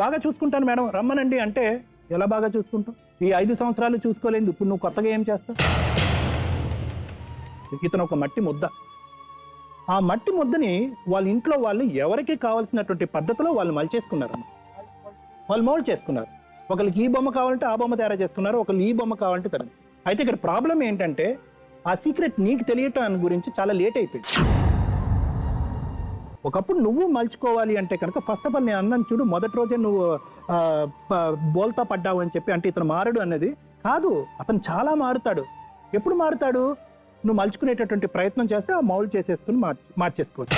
బాగా చూసుకుంటాను మేడం రమ్మనండి అంటే ఎలా బాగా చూసుకుంటావు? ఈ 5 సంవత్సరాలు చూసుకోలేదు, ఇప్పుడు నువ్వు కొత్తగా ఏం చేస్తావు? ఇతను ఒక మట్టి ముద్ద. ఆ మట్టి ముద్దని వాళ్ళ ఇంట్లో వాళ్ళు ఎవరికి కావాల్సినటువంటి పద్ధతిలో వాళ్ళు మలిచేసుకున్నారమ్మ. వాళ్ళు మౌల్డ్ చేసుకున్నారు. ఒకరికి ఈ బొమ్మ కావాలంటే ఆ బొమ్మ తయారు చేసుకున్నారు, ఒకళ్ళు ఈ బొమ్మ కావాలంటే తను. అయితే ఇక్కడ ప్రాబ్లం ఏంటంటే ఆ సీక్రెట్ నీకు తెలియటం గురించి చాలా లేట్ అయిపోయింది. ఒకప్పుడు నువ్వు మలుచుకోవాలి అంటే కనుక ఫస్ట్ ఆఫ్ ఆల్ నేను అన్నాను చూడు, మొదటి రోజే నువ్వు బోల్తా పడ్డావు అని చెప్పి, అంటే ఇతను మారడు అన్నది కాదు, అతను చాలా మారుతాడు. ఎప్పుడు మారుతాడు? నువ్వు మలుచుకునేటటువంటి ప్రయత్నం చేస్తే ఆ మౌల్డ్ చేసేసుకుని మార్చేసుకోవచ్చు.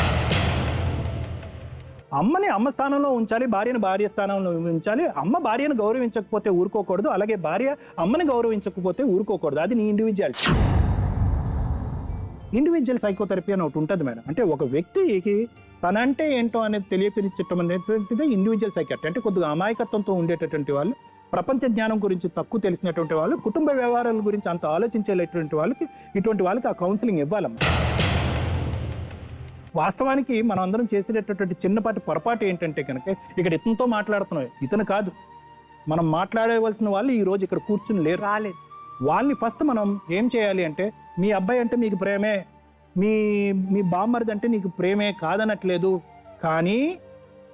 అమ్మని అమ్మ స్థానంలో ఉంచాలి, భార్యను భార్య స్థానంలో ఉంచాలి. అమ్మ భార్యను గౌరవించకపోతే ఊరుకోకూడదు, అలాగే భార్య అమ్మని గౌరవించకపోతే ఊరుకోకూడదు. అది నీ ఇండివిజువాలిటీ. ఇండివిజువల్ సైకోథెరపీ అని ఒకటి ఉంటుంది మేడం. అంటే ఒక వ్యక్తికి తనంటే ఏంటో అనేది తెలియపరిచటం అనేటువంటిదే ఇండివిజువల్ సైకాట్రీ. అంటే కొద్దిగా అమాయకత్వంతో ఉండేటటువంటి వాళ్ళు, ప్రపంచ జ్ఞానం గురించి తక్కువ తెలిసినటువంటి వాళ్ళు, కుటుంబ వ్యవహారాల గురించి అంత ఆలోచించేటటువంటి వాళ్ళకి, ఇటువంటి వాళ్ళకి ఆ కౌన్సిలింగ్ ఇవ్వాలమ్మా. వాస్తవానికి మనం అందరం చేసేటటువంటి చిన్నపాటి పొరపాటు ఏంటంటే కనుక ఇక్కడ ఇతనితో మాట్లాడుతున్నాం, ఇతను కాదు. మనం మాట్లాడవలసిన వాళ్ళు ఈ రోజు ఇక్కడ కూర్చుని లేరు, రాలేదు. వాళ్ళని ఫస్ట్ మనం ఏం చేయాలి అంటే, మీ అబ్బాయి అంటే మీకు ప్రేమే, మీ బామ్మరిది అంటే నీకు ప్రేమే కాదనట్లేదు, కానీ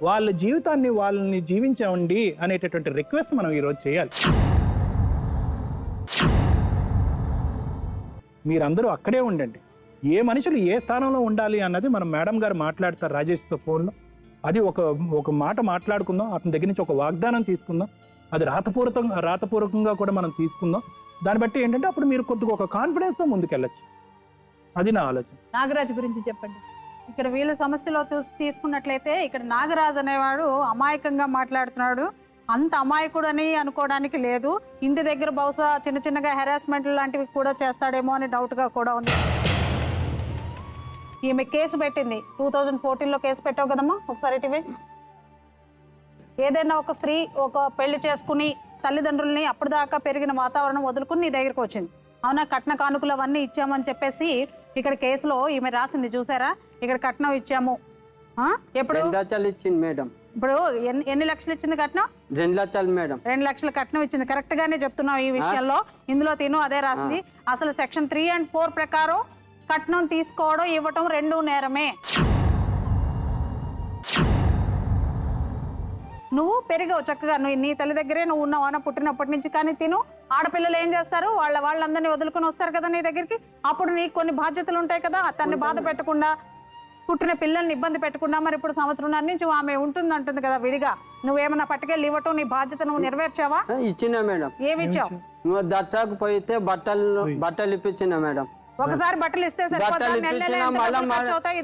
వాళ్ళ జీవితాన్ని వాళ్ళని జీవించండి అనేటటువంటి రిక్వెస్ట్ మనం ఈరోజు చేయాలి. మీరందరూ అక్కడే ఉండండి. ఏ మనుషులు ఏ స్థానంలో ఉండాలి అన్నది మనం మేడం గారు మాట్లాడతారు రాజేష్తో ఫోన్లో. అది ఒక మాట మాట్లాడుకుందాం, అతని దగ్గర నుంచి ఒక వాగ్దానం తీసుకుందాం, అది రాతపూర్వకంగా కూడా మనం తీసుకుందాం. దాన్ని బట్టి ఏంటంటే అప్పుడు మీరు కొద్దిగా ఒక కాన్ఫిడెన్స్తో ముందుకెళ్ళచ్చు. అది నా ఆలోచన. నాగరాజు గురించి చెప్పండి. ఇక్కడ వీళ్ళ సమస్యలో తీసుకున్నట్లయితే ఇక్కడ నాగరాజు అనేవాడు అమాయకంగా మాట్లాడుతున్నాడు. అంత అమాయకుడు అని అనుకోవడానికి లేదు. ఇంటి దగ్గర బహుశా చిన్నగా హెరాస్మెంట్ లాంటివి కూడా చేస్తాడేమో అని డౌట్గా కూడా ఉంది. ఈమె కేసు పెట్టింది 2014లో కేసు పెట్టావు కదమ్మా, ఒకసారి ఇటీవే. ఏదైనా ఒక స్త్రీ ఒక పెళ్లి చేసుకుని తల్లిదండ్రుల్ని అప్పటిదాకా పెరిగిన వాతావరణం వదులుకుని నీ దగ్గరికి వచ్చింది, అవునా? కట్న కానుకలు అవన్నీ ఇచ్చామని చెప్పేసి ఇక్కడ కేసులో ఈమె రాసింది చూసారా? ఇక్కడ కట్నం ఇచ్చాము. ఎప్పుడు? 2 లక్షలు ఇచ్చింది మేడం. ఇప్పుడు ఎన్ని లక్షలు ఇచ్చింది కట్నం? 2 లక్షలు మేడం. 2 లక్షల కట్నం ఇచ్చింది. కరెక్ట్ గానే చెప్తున్నావు ఈ విషయంలో. ఇందులో తిను అదే రాసింది. అసలు సెక్షన్ 3 and 4 ప్రకారం కట్నం తీసుకోవడం ఇవ్వటం 2 నేరమే. నువ్వు పెరిగావు చక్కగా, నీ తల్లి దగ్గరే నువ్వు ఉన్నావు అన్న పుట్టినప్పటి నుంచి. కానీ తిను ఆడపిల్లలు ఏం చేస్తారు, వాళ్ళందరినీ వదులుకొని వస్తారు కదా నీ దగ్గరికి. అప్పుడు నీకు కొన్ని బాధ్యతలు ఉంటాయి కదా, తన్ని బాధ పెట్టకుండా, పుట్టిన పిల్లల్ని ఇబ్బంది పెట్టకుండా. మరి ఇప్పుడు 1.5 సంవత్సరం నుంచి ఆమె అంటుంది కదా విడిగా, నువ్వేమన్నా పట్టుకెళ్ళి ఇవ్వటం, నీ బాధ్యత నువ్వు నెరవేర్చావా? ఇచ్చిన మేడం. ఏమి ఇచ్చావు? నువ్వు దర్శకు పోయితే బట్టలు ఇప్పించిన మేడం. ఒకసారి బట్టలు ఇస్తే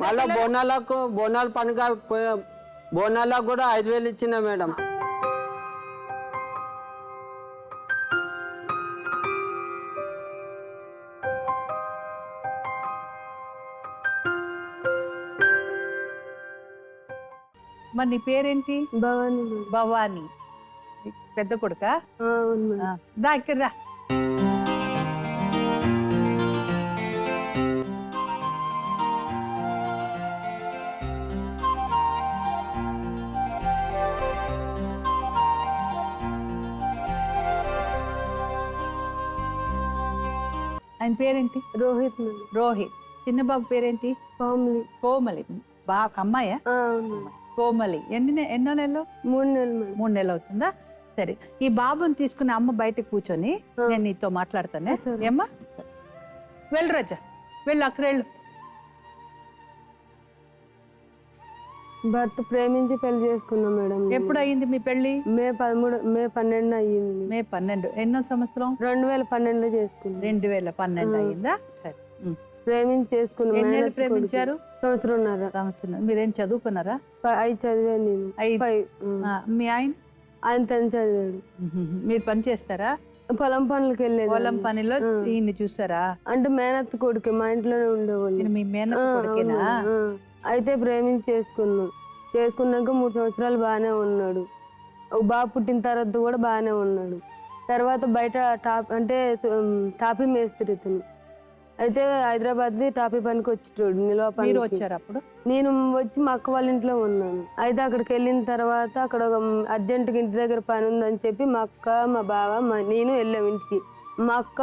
మళ్ళా బోనాల పండుగ బోనాలకు కూడా 5,000 ఇచ్చిన మేడం. మరి నీ పేరేంటి? భవాని. భవాని పెద్ద కొడుకా? దా ఇక్కడ రా. ఆయన పేరేంటి? రోహిత్. రోహిత్. చిన్న బాబు పేరేంటి? కోమలి. కోమలి. అమ్మాయా? కోమలి. ఎన్నో నెలలు? 3 నెలలు. 3 నెలలు అవుతుందా? సరే, ఈ బాబుని తీసుకుని అమ్మ బయటకు కూర్చొని నేను నీతో మాట్లాడతానే. ఏమ్మా? వెళ్ళు రాజా, వెళ్ళు, అక్కడ వెళ్ళు. భర్త ప్రేమించి పెళ్లి చేసుకున్నాం మేడం. ఎప్పుడు అయ్యింది మీ పెళ్లి? మే 12 అయ్యింది. మే 12. ఎన్నో సంవత్సరం? 2012లో చేసుకున్నాం. 2012 అయ్యిందా? సరే. ప్రేమించి చేసుకున్నాం. ఎన్ని నెలలు ప్రేమించారు? 1.5 సంవత్సరం. మీరేం చదువుకున్నారా? 5 చదివాను నేను. 5. మీ ఆయన 10 చదివాడు. మీరు పని చేస్తారా? పొలం పనులకి వెళ్ళేది. పొలం పనిలో ఈయన్ని చూసారా? అంటే మేనత్త కొడుకు, మా ఇంట్లోనే ఉండేవాళ్ళు. మీ మేనత్త కొడుకేనా? అయితే ప్రేమించి చేసుకున్నాక 3 సంవత్సరాలు బాగానే ఉన్నాడు. ఒక బాబు పుట్టిన తర్వాత కూడా బాగానే ఉన్నాడు. తర్వాత బయట టాపీ మేస్త్రి ఇతను. అయితే హైదరాబాద్ టాపీ పనికి వచ్చేటోడు నిల్వ మీరు పనికి. వచ్చారు అప్పుడు? నేను వచ్చి మా అక్క వాళ్ళ ఇంట్లో ఉన్నాను. అయితే అక్కడికి వెళ్ళిన తర్వాత అక్కడ ఒక అర్జెంటుగా ఇంటి దగ్గర పని ఉందని చెప్పి మా అక్క మా బావ నేను వెళ్ళాం ఇంటికి. మా అక్క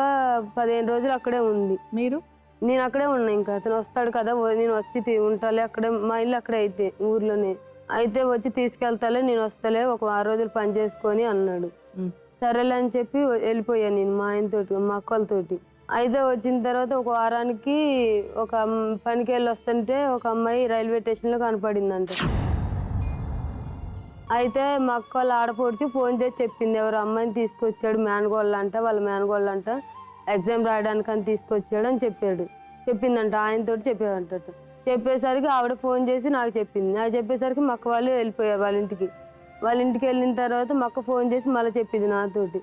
15 రోజులు అక్కడే ఉంది. మీరు? నేను అక్కడే ఉన్నా. ఇంకా అతను వస్తాడు కదా, నేను వచ్చి ఉంటాలే అక్కడే, మా ఇల్లు అక్కడే అయితే ఊర్లోనే. అయితే వచ్చి తీసుకెళ్తాలే, నేను వస్తలే, ఒక 6 రోజులు పని చేసుకొని అన్నాడు. సరేలే అని చెప్పి వెళ్ళిపోయాను నేను మా ఆయనతోటి, మా అక్కలతోటి. అయితే వచ్చిన తర్వాత ఒక వారానికి ఒక పనికి వెళ్ళి వస్తుంటే ఒక అమ్మాయి రైల్వే స్టేషన్లో కనపడిందంట. అయితే మా అక్క వాళ్ళ ఆడపడిచి ఫోన్ చేసి చెప్పింది, ఎవరు అమ్మాయిని తీసుకొచ్చాడు మేనగోళ్ళంట, వాళ్ళ మేనగోళ్ళంట, ఎగ్జామ్ రాయడానికి అని తీసుకొచ్చాడు అని చెప్పిందంట. ఆయనతోటి చెప్పేదంట. చెప్పేసరికి ఆవిడ ఫోన్ చేసి నాకు చెప్పింది. నాకు చెప్పేసరికి మా అక్క వాళ్ళు వెళ్ళిపోయారు వాళ్ళ ఇంటికి. వాళ్ళ ఇంటికి వెళ్ళిన తర్వాత మా అక్క ఫోన్ చేసి మళ్ళీ చెప్పింది నాతోటి,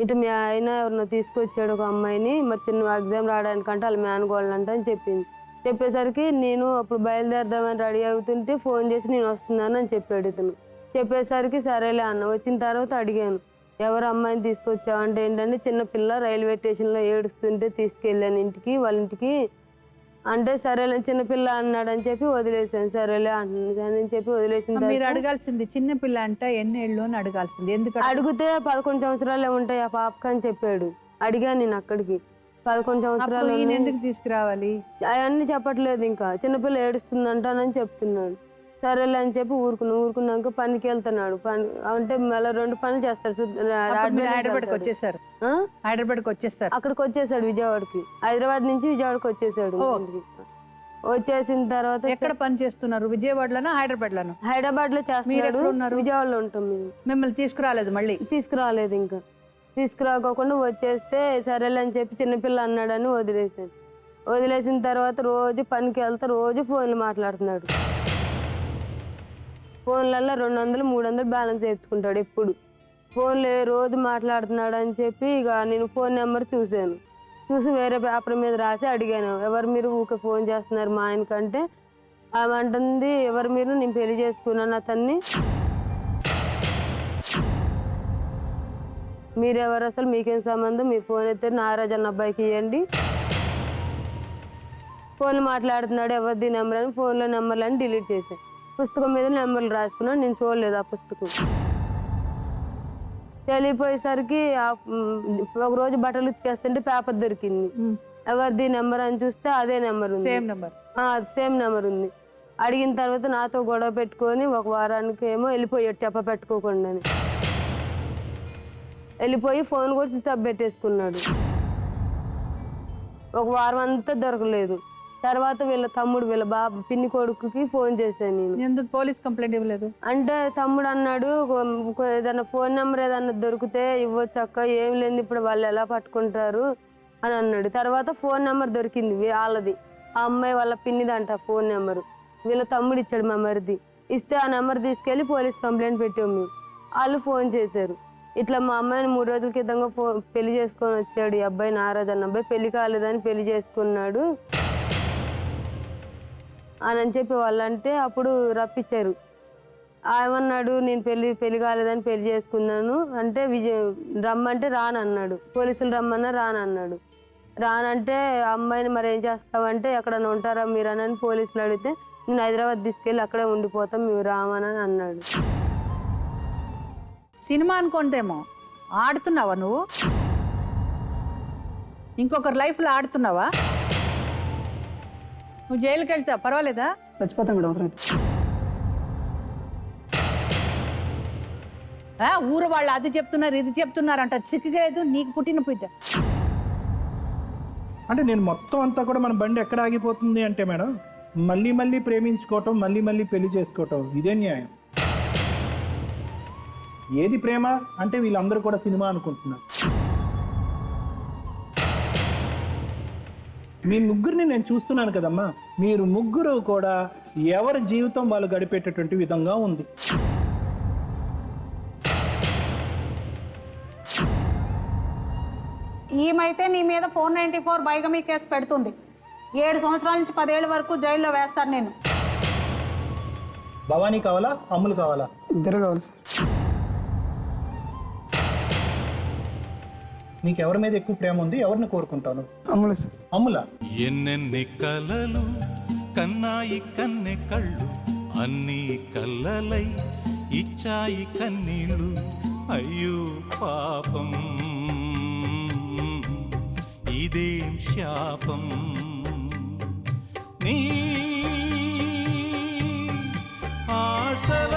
ఇటు మీ ఆయన ఎవరినో తీసుకొచ్చాడు ఒక అమ్మాయిని, మరి చిన్న ఎగ్జామ్ రాయడానికంటే వాళ్ళ మేనగోళ్ళంట అని చెప్పింది. చెప్పేసరికి నేను అప్పుడు బయలుదేరదామని రెడీ అవుతుంటే ఫోన్ చేసి నేను వస్తున్నాను అని చెప్పాడు ఇతను. చెప్పేసరికి సరేలే అన్న. వచ్చిన తర్వాత అడిగాను, ఎవరు అమ్మాయిని తీసుకొచ్చావు అంటే ఏంటంటే చిన్నపిల్ల రైల్వే స్టేషన్లో ఏడుస్తుంటే తీసుకెళ్ళాను ఇంటికి, వాళ్ళ ఇంటికి అంటే సరేలే చిన్నపిల్ల అన్నాడు అని చెప్పి వదిలేసాను. సరేలే అని చెప్పి వదిలేసిన మీరు తర్వాత అడగాల్సింది చిన్న పిల్ల అంట ఎన్ని ఏళ్ళు అని అడగాల్సింది. ఎందుకు అడిగితే 11 సంవత్సరాలే ఉంటాయి ఆ పాపకి అని చెప్పాడు. అడిగాను నేను అక్కడికి, 11 సంవత్సరాలు ఈయన ఎందుకు తీసుకురావాలి? అవన్నీ చెప్పట్లేదు. ఇంకా చిన్నపిల్ల ఏడుస్తుందంటానని చెప్తున్నాడు. సరేలే అని చెప్పి ఊరుకున్నాక పనికి వెళ్తున్నాడు. పని అంటే మళ్ళీ 2 పనులు చేస్తాడు. హైదరాబాద్కి వచ్చేసారు? హైదరాబాద్కి వచ్చేసారు. అక్కడికి వచ్చేసాడు విజయవాడకి. హైదరాబాద్ నుంచి విజయవాడకి వచ్చేసాడు. వచ్చేసిన తర్వాత ఎక్కడ పని చేస్తున్నారు? విజయవాడలోనా హైదరాబాద్లోనా? హైదరాబాద్ లో చేస్తున్నాడు, ఉన్నారు? విజయవాడలో ఉంటాం మేము. మిమ్మల్ని తీసుకురాలేదు? మళ్ళీ తీసుకురాలేదు. ఇంకా తీసుకురాకోకుండా వచ్చేస్తే సరేలే అని చెప్పి చిన్నపిల్ల అన్నాడని వదిలేసాను. వదిలేసిన తర్వాత రోజు పనికి వెళ్తా, రోజు ఫోన్లు మాట్లాడుతున్నాడు. ఫోన్లలో 200 300 బ్యాలెన్స్ వేసుకుంటాడు ఎప్పుడు. ఫోన్లో రోజు మాట్లాడుతున్నాడు అని చెప్పి ఇక నేను ఫోన్ నెంబర్ చూసి వేరే పేపర్ మీద రాసి అడిగాను, ఎవరు మీరు ఊకే ఫోన్ చేస్తున్నారు మా ఆయనకంటే. ఆమె అంటుంది, ఎవరు మీరు, నేను పెళ్లి చేసుకున్నాను అతన్ని, మీరెవరు అసలు, మీకేం సంబంధం, మీరు ఫోన్ ఎత్తారు నాగరాజ్ అన్న అబ్బాయికి ఇవ్వండి, ఫోన్లు మాట్లాడుతున్నాడు ఎవరిది నెంబర్ అని ఫోన్లో నెంబర్లని డిలీట్ చేశాను. పుస్తకం మీద నెంబర్లు రాసుకున్నాను. నేను చూడలేదు ఆ పుస్తకం. వెళ్ళిపోయేసరికి ఒక రోజు బట్టలు ఉతికేస్తుంటే పేపర్ దొరికింది. ఎవరిది నెంబర్ అని చూస్తే అదే నెంబర్ ఉంది. సేమ్ నెంబర్ ఉంది. అడిగిన తర్వాత నాతో గొడవ పెట్టుకొని ఒక వారానికి ఏమో వెళ్ళిపోయాడు చెప్ప పెట్టుకోకుండా. వెళ్ళిపోయి ఫోన్ కూడా స్విచ్ ఆఫ్ పెట్టేసుకున్నాడు. ఒక వారం అంతా దొరకలేదు. తర్వాత వీళ్ళ తమ్ముడు వీళ్ళ బాబు పిన్ని కొడుకుకి ఫోన్ చేశాను నేను. ఎందుకు పోలీస్ కంప్లైంట్ ఇవ్వలేదు అంటే తమ్ముడు అన్నాడు, ఏదైనా ఫోన్ నెంబర్ ఏదన్నా దొరికితే ఇవ్వచ్చు అక్క, ఏం లేదు ఇప్పుడు వాళ్ళు ఎలా పట్టుకుంటారు అని అన్నాడు. తర్వాత ఫోన్ నెంబర్ దొరికింది వాళ్ళది, ఆ అమ్మాయి వాళ్ళ పిన్నిదంట ఫోన్ నెంబరు. వీళ్ళ తమ్ముడు ఇచ్చాడు మా మరిది. ఇస్తే ఆ నెంబర్ తీసుకెళ్ళి పోలీస్ కంప్లైంట్ పెట్టాము మేము. వాళ్ళు ఫోన్ చేశారు, ఇట్లా మా అమ్మాయిని 3 రోజుల క్రితంగా పెళ్లి చేసుకొని వచ్చాడు ఈ అబ్బాయి, నారాజ్ అన్న అబ్బాయి, పెళ్లి కాలేదని పెళ్లి చేసుకున్నాడు అని చెప్పి వాళ్ళంటే అప్పుడు రప్పించారు. ఏమన్నాడు, నేను పెళ్లి కాలేదని పెళ్లి చేసుకున్నాను అంటే రమ్మంటే రానన్నాడు. పోలీసులు రమ్మన్నా రానన్నాడు. రానంటే అమ్మాయిని మరి ఏం చేస్తావంటే ఎక్కడన్నా ఉంటారా మీరు అని పోలీసులు అడిగితే నేను హైదరాబాద్ తీసుకెళ్ళి అక్కడే ఉండిపోతాం మేము రామని అన్నాడు. సినిమా అనుకుంటేమో ఆడుతున్నావా నువ్వు? ఇంకొకరి లైఫ్లో ఆడుతున్నావా? నువ్వు జైలుకి వెళ్తావు పర్వాలేదా? చచ్చిపోతాం మేడం అవసరం అయితే. ఊరు వాళ్ళు అది చెప్తున్నారు ఇది చెప్తున్నారు అంట, చిక్కులేదు నీకు పుట్టిన బిడ్డ. అంటే నేను మొత్తం అంతా కూడా మన బండి ఎక్కడ ఆగిపోతుంది అంటే మేడం, మళ్ళీ ప్రేమించుకోవటం, మళ్ళీ పెళ్లి చేసుకోవటం, ఇదే న్యాయం? ఏది ప్రేమ అంటే వీళ్ళందరూ కూడా సినిమా అనుకుంటున్నారు. మీ ముగ్గురిని నేను చూస్తున్నాను కదమ్మా, మీరు ముగ్గురు కూడా ఎవరి జీవితం వాళ్ళు గడిపేటటువంటి విధంగా ఉంది. ఈమైతే నీ మీద 494 బైగమీ కేసు పెడుతుంది. 7 సంవత్సరాల నుంచి 10 ఏళ్ళ వరకు జైల్లో వేస్తాను నేను. భవానీ కావాలా, అమ్ములు కావాలా? ఇద్దరు కావాలి సార్. నీకు ఎవరి మీద ఎక్కువ ప్రేమ ఉంది, ఎవరిని కోరుకుంటావు? అమ్ములు సార్. అమ్ములా? ఎన్నెన్ని కలలు కన్నాయి కన్నె కళ్ళు, అన్ని కళ్ళలై ఇచ్చాయి కన్నీళ్ళు. అయ్యో పాపం, ఇదేం శాపం. నీ ఆశల